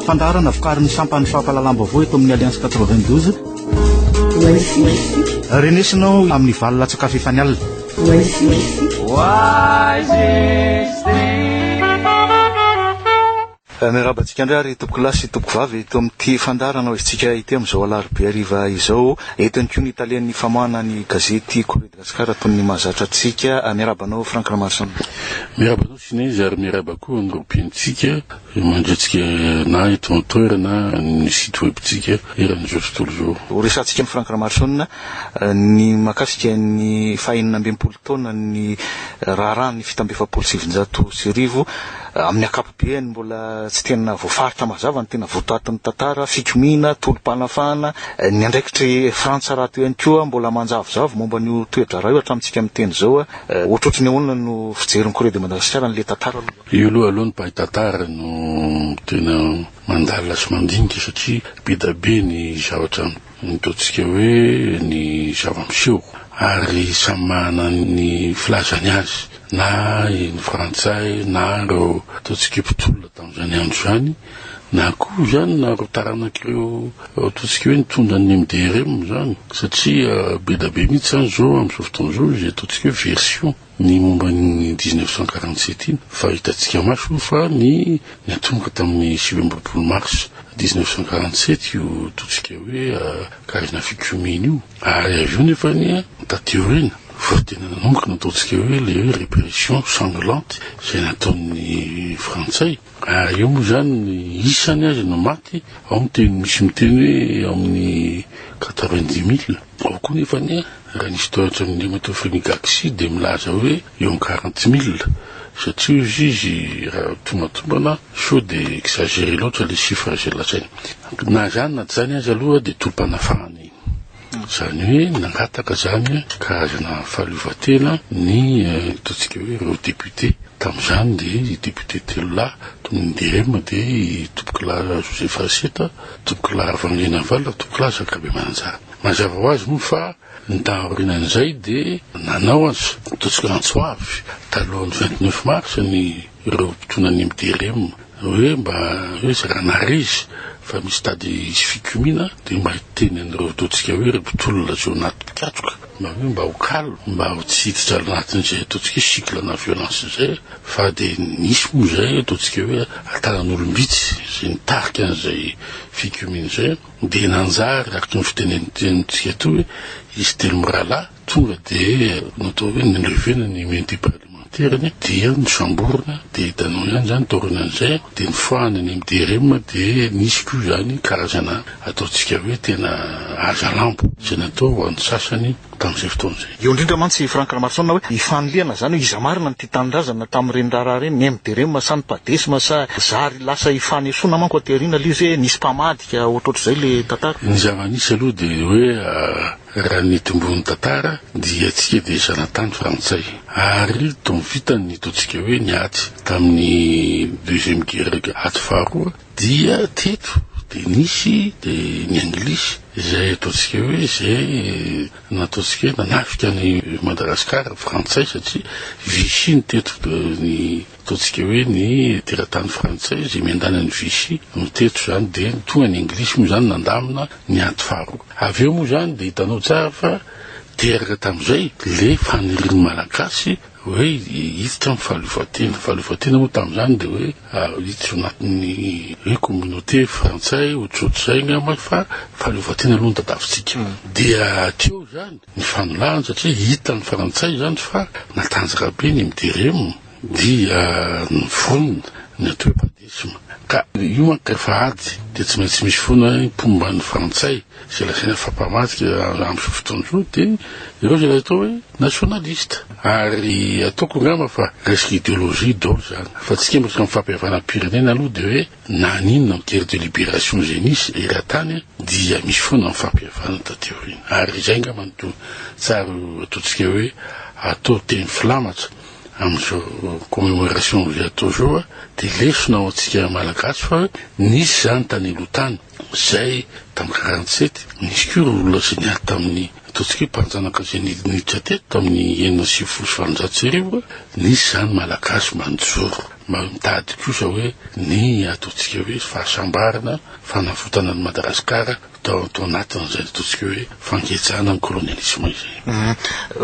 Fandarana vokarin'ny sampany fampahalalam-baovao eto amin'ny Alliance 92. Renesinao amin'ny valina tsakafo ifanialina. Mirabantsika indray ary tompoko lasy tompoko vavy eto amin'ity fandarana izitsika ity amin'izao alarobia hariva izao eto ny koa ny italian'ny famoahana ny gazety Corriere dello Scara toy ny mahazatra antsika. Mirabanao Frank Ramarson. Mirabanao Sinezy ary mirabako ny ropiantsika mandretsika na eto an-toerana ny site webtsika eran'ny jour tontolo jour. Resantsika amin'ny Frank Ramarson ny makasika ny fahaenina ambin'ny taona ny raharahany fitambefapolo sivinjato sy arivo amin'ny akapobeany mbola tsy tena voafaritra mazava ny tena voatatin'ny tantara fikomina tolom-panafahana ny andraikitry Frantsa raha toy ihany koa mbola manjavozavo momba ny toetra raha io hatramintsika amin'ny teny zao ohatrotrany ahoana no fijeriny Corriere de Madagascar n'le tantara io aloha ny mpahay-tantara no tena mandala sy mandinika satria be ny zavatra nitaontsika hoe ny zava-miseho ary samy manana ny filazany azy na ny frantsay na reo ataontsika mpitolona tamin'izany andro zany na koa zany na reo taranak'ireo ataontsika hoe nitondra ny MDRM zany satria be mihitsy zany zao amin'izao fotoana zao izay ataontsika hoe version ny momba ny 1947 iny fa hitantsika maso fa ny atomboka tamin'ny 7 mars 1947 io ataontsika hoe karazana fikomina io ary avy eo nefa ny tateorina fa tena nanomboka nataontsika hoe le répression sanglante izay nataon'ny frantsay ary eo moa zany ny isany azy no maty ao miteny misy miteny hoe amin'ny 90 000 ao koa nefa ny raha nisy toeratra amin'ny matofrenigaxi de milaza hoe eo amin'ny 40 000 satria izy raha tombatombana sao de exagéré loatra le chiffre zay lazainy na zany na zany azy aloha de tolom-panafahana iny zany hoe nangataka zany karazana fahaleovan-tena ny ataontsika hoe ireo député tamin'izany de député telo lahy toy DRM de tombokilahy Joseph Aseta tombokilahy Vangelina Vala tombokilahy Zakabe Mananjara mazava ho azy moa fa ny taorinan'izay de nanao azy ataontsika antsoavy talohan'ny 29 mars ny ireo mpitonany MDRM hoe mba hoe zaranarezy fa misy tady isy fikomina de mba hiteny an'ireo ataontsika hoe repitolona zao anaty pikatroka mba hoe mba ho kalo mba ho tsy hiditra anatin'izay ataontsika cycle na violence zay fa de nisy moa zay ataontsika hoe atanan'olombitsy zay nitarika an'izay fikomina zay de nanjary araky ny fitenenitsika to hoe izy telo mirahalahy tonga de natao hoe nilevena ny immunité parlementaire dia nisamborona de hitanao ihany zany taorinan'izay de nifoahana ny MDRM de nisy koa zany karazana ataontsika hoe tena azalampo zay natao ho an'ny sasany tamin'izay fotoana zay. Eo indrindra mantsy Frank Ramarson hoe ifanoliana zany hoe iza marina ny tanindrazana tamin'ireny raharaha reny ny MDRM sa ny padesma sa zary lasa ifanesona manko aterina le izy hoe nisy mpamadika ohatrohatr'izay le tantara. Ny zava-nisy aloha de hoe raha ny tombony tantara dia atsika de zanatany frantsay ary tom vitany ataontsika hoe niaty tamin'ny deuxième guerre aty faharoa dia teto de nisy de ny anglisy zay ataontsika hoe zay nataontsika hoe nanafika ny Madagasikara frantsay satria Vichy ny teto ny ataontsika hoe ny teratany frantsay zay miandana ny Vichy miteto zany de tonga ny anglisy moa zany nandamina ny aty faharoa avy eo moa zany de hitanao tsara fa teraka tamin'izay le faniriany malagasy hoe hiditra amin'ny fahaleovan-tena moa tamin'izany de hoe hiditra anatin'ny hoe communauté frantsay ohatrohatr'izay ngamba fa fahaleovan-tena aloha ny tadavintsika dia teo zany ny fanolana satria hita ny frantsay zany fa natanjaka be ny MDRM dia ny fonina ny atao hoe padesma ka io manko rehefa ady de tsy maintsy misy foana mpomba ny frantsay zay lasaina fampamadika amin'izao fotoana zao de ireo zay atao hoe nationaliste ary ataoko ngamba fa resaka idéologie dao zany fa tsika mbotsika mifampihavanam-pirenena aloha de hoe na ninona ny guerre de libération zay nisy eran-tany dia misy foana mifampihavana tateorina ary zay ngamba no tsara ataontsika hoe atao teny filamatra am'izao commémoration zay atao zao de lesona ao atsika malagasy fa hoe nisy zany tany aloha-tany zay tamy 47 nisy koa olona zay niady tamin'ny ataontsika hoe mpanjanaka zay niditra teto tamin'ny 1970 nisy zany malagasy manjoro mitady kosa hoe ny ataontsika hoe fahasambarana fanafotana ny Madagasikara tao anatin'izay ataontsika hoe fanketsahana ny colonialisme izay.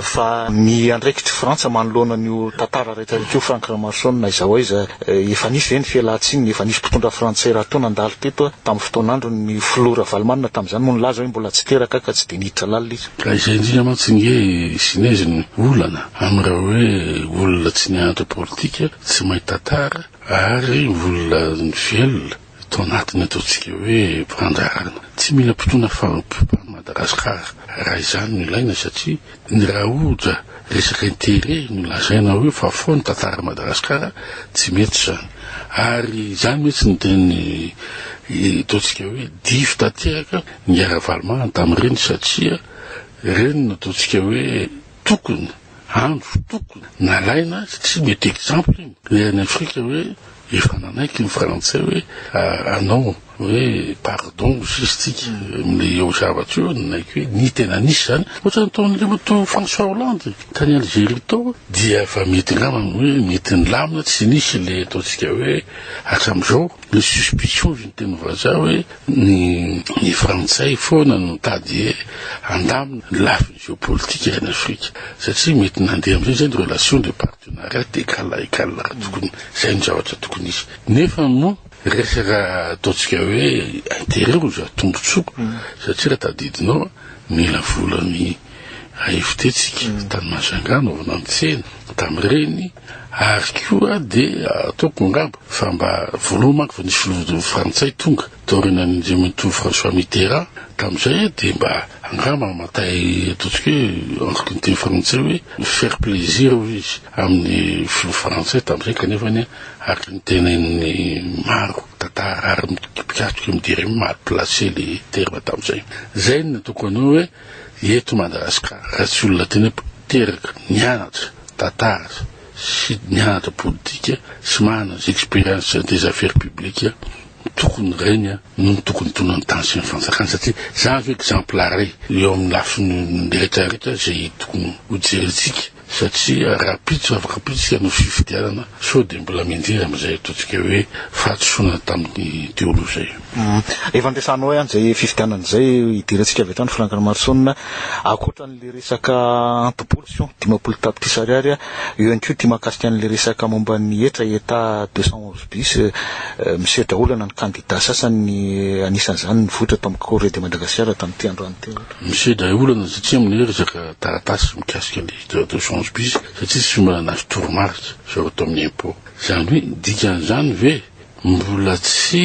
Fa ny andraikitry Frantsa manoloana n'io tantara rehetrarehetra io Franck Ramason na iza hoaiza efa nisy zay ny fialantsiny efa nisy mpitondra frantsay raha tao nandalo teto tamin'ny fotoanandro ny Flora Valmanina tamin'izany moa nilaza hoe mbola tsy teraka ka tsy de niditra lalina izy. Ka izay indrindra mantsy nge sineziny olana am'raha hoe olona tsy nianatra politika tsy mahita tantara ary olona ny velona tao anatiny ataontsika hoe mpandarana tsy mila mpitona fampipana Madagasikara raha izany no ilaina satria ny raha ohatra resaka intérêt no lazaina hoe fa foana tantara Madagasikara tsy mety zany ary izany mihitsy ny teny ataontsika hoe diso tanteraka ny ara-valomana tamin'ireny satria reny no ataontsika hoe tokony andro tokony nalaina satria mety exemple le any Afrika hoe efa nanaiky ny frantsay hoe anao hoe pardon justique am'le eo zavatra io nanaiky hoe ny tena nisy zany ohatrany taon'le mato François Hollande tany Algérie tao dia fa mety ngamany hoe mety ny lamina tsy nisy le ataontsika hoe hatram'izao le suspicion zay ny teny vazaha hoe ny frantsay foana no tady hoe andamina lafiny géopolitique any Afrika satria mety nandeha am'zay zay ny relation de partenariat d'égal à égal tokony zay ny zavatra tokony isy nefa mo resaka ataontsika hoe intérêt ro za tombotsoko satria raha tadidinao mila volany AFT tsika tany Mahajanga naovana mitsena tamin'ireny ary koa de ataoko ngamba fa mba voaloha manko fa nisy filoha frantsay tonga taorinan'izay mito François Mitterrand tam'izay de mba angamba matay ataontsika hoe encore teny frantsay hoe faire plaisir izy amin'ny filoha frantsay tam'izay kanefany ary ny tenainy maro tantara ary mikasika midire mal placé le terme tam'izay zay ny ataoko anao hoe eto Madagasikara raha tsy olona tena teraka nianatra tantara sy nianatra politika sy manana expérience des affaires publiques tokony reny no tokony tonany tany sy ny fanjakana satria zany hoe exemplare eo amin'ny lafiny rehetrarehetra zay tokony hojerentsika satria rapiditra afaka rapiditsika no fifidianana so de mbola mindira am'izay ataontsika hoe fahatosoana tamin'ny teolo zay. Efa andresanao ihany zay fifidianana zay idirantsika avy etrany Franck Ramason akoatran'le resaka population 10 tapitrisa ariary eo ihany koa tia mahakasika an'le resaka momba ny etra eta 211 bis misedra olana ny candidat sasany anisan'izany nivoatra tamin'ny Corée de Madagascar tamin'ity androany teo misedra olana satria amin'ny resaka taratasy mikasika le 211 bis satria tsy mbola nazy toromarika zao atao amin'ny impôt zany hoe dikan'izany ve mbola tsy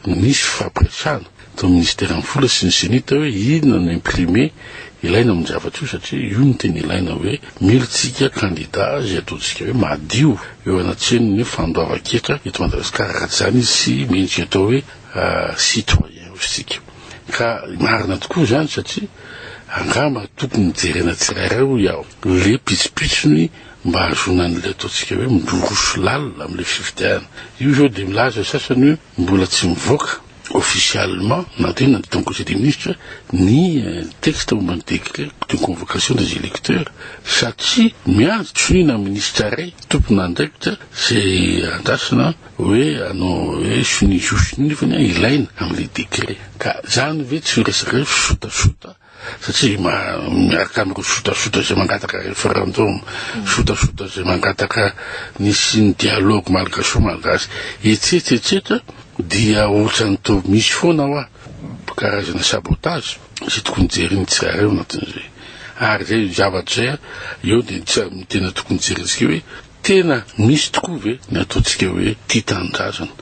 nisy fampiresana tao ministère ny vola sy ny senita hoe inona no imprimé ilaina amin'ny zavatra io satria io no tena ilaina hoe militsika candidat zay ataontsika hoe madio eo anatreny hoe fandoava-ketra eto Madagasikara raha zany izy sy mendrika atao hoe citoyen osika ka marina tokoa zany satria angamba tokony jerena tsirairay ho iaho le pitsopitsony mba azonan'le ataontsika hoe midoroso lalina am'le fifidiana io zao de milaza sasany hoe mbola tsy mivoaka officiellement na tena dans le conseil des ministres ni texte ou un décret de convocation des électeurs satria miandry tsonina ministre ray tompona andraikitra zay andasina hoe anao hoe sonijosony fa ilaina am'le décret ka zany ve tsy resaka sotasota satria miaraka amiko sotasota zay mangataka référendum sotasota zay mangataka nisy ny dialogue malagasy malagasy etsetsetsetra dia ohatrany to misy foana hoa karazana sabotage zay tokony jeriny tsirairay anatin'izay ary zay zavatra zay eo de tena tokony jerensika hoe tena misy tokoa ve ny ataontsika hoe tia tanindrazana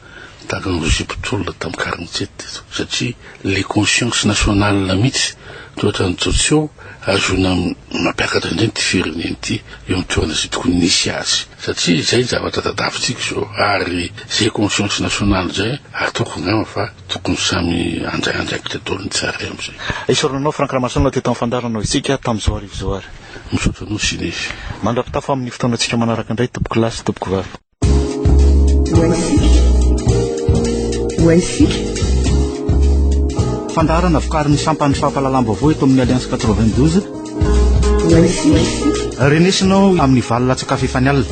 tahaka ny Roger Pitolona tamin'ny 47 satria les consciences nationales mihitsy tohatrany tsotsio azona mampiakatra indray ty fireneny ty eo amin'ny toerana zay tokony nisy azy satria zay zavatra tadavitsika zao ary zay conscience nationale zay ataoko ngama fa tokony samy andraiandraikitra taolony tsara am'izay. Isoranao Franck Ramason teto amin'ny fandaranao isika tamin'izao arivo zao ary misaotra anao sinesy mandrapitafo amin'ny fotoanantsika manaraka indray tompoko lasy tompoko vavy fandarana vokariny sampany fampalalam-baovao eto amin'ny Alliance 92 renesinao amin'ny valolatsaka fefany alina